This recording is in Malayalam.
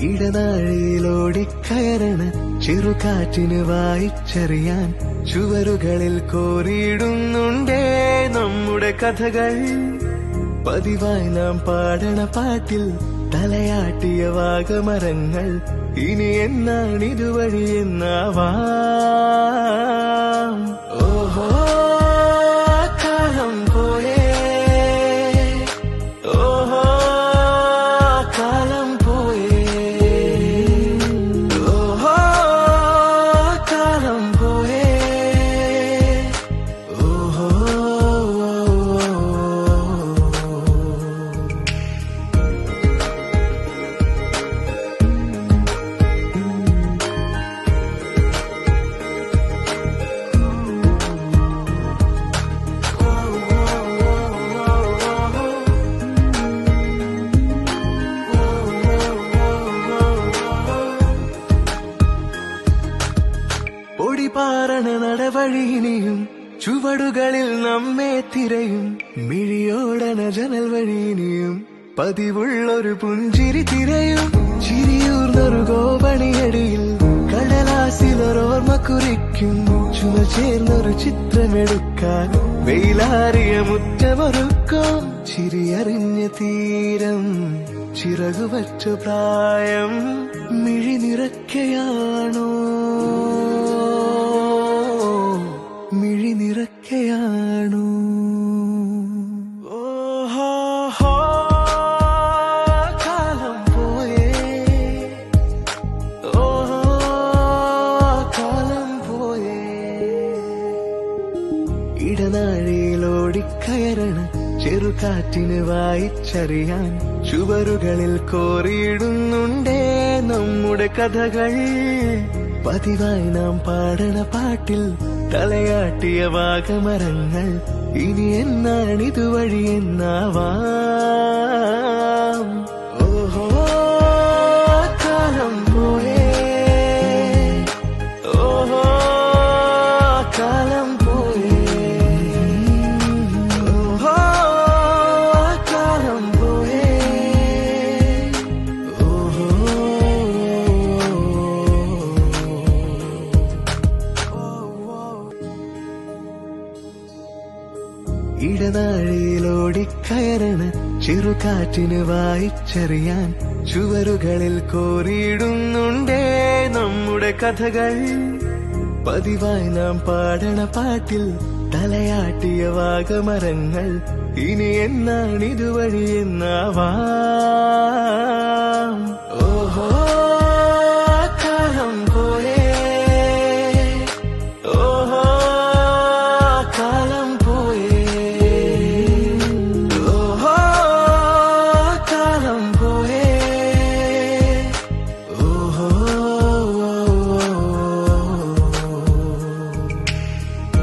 ഇടനാഴിയിലോടിക്കയറണ ചെറുകാറ്റിന് വായിച്ചറിയാൻ ചുവരുകളിൽ കോറിയിടുന്നുണ്ടേ നമ്മുടെ കഥകൾ. പതിവായി നാം പാടണ പാട്ടിൽ തലയാട്ടിയ വാഗമരങ്ങൾ ഇനി എന്നാണിതുവഴി എന്നാവാം. ഓഹോ കാലം പോയേ, ഓഹോ കാലം പോയേ, ഓഹോ കാലം പോയേ, ഓഹോ. ഒടിപാറണ നടവഴിയിനിയും ചുവടുകളിൽ നമ്മെ തിരയും, മിഴിയോടണ ജനൽ വഴിയിനിയും പതിവുള്ളൊരു പുഞ്ചിരി തിരയും. ചിരിയൂർന്നൊരു ഗോപണിയടിയിൽ കടലാസിലൊരോർമ്മ കുറിക്കും, ചുമ ചേർന്നൊരു ചിത്രമെടുക്കാൻ വെയിലാറിയ മുറ്റമൊരുക്കും. ചിരിയറിഞ്ഞ തീരം ചിറകുവച്ച പ്രായം മിഴി നിറയ്ക്കയാണോ, മിഴി നിറയ്ക്കയാണോ. ഓഹോ കാലം പോയേ, ഓഹോ കാലം പോയേ. ഇടനാഴിയിലോടിക്കയറണ ചെറുകാറ്റിന് വായിച്ചറിയാൻ ചുവരുകളിൽ കോറിയിടുന്നുണ്ടേ നമ്മുടെ കഥകൾ. പതിവായി നാം പാടണ പാട്ടിൽ തലയാട്ടിയ വാഗമരങ്ങൾ ഇനി എന്നാണിതുവഴി എന്നാവാം. ഓഹോ കാലം പോയേ, ഓഹോ കാലം പോയേ, ഓഹോ കാലം പോയേ, ഓഹോ. ഇടനാഴിയിലോടിക്കയറണ ചെറുകാറ്റിന് വായിച്ചറിയാൻ ചുവരുകളിൽ കോറിയിടുന്നുണ്ടേ നമ്മുടെ കഥകൾ. പതിവായി നാം പാടണ പാട്ടിൽ തലയാട്ടിയ വാഗമരങ്ങൾ ഇനി എന്നാണിതുവഴി എന്നാവാം.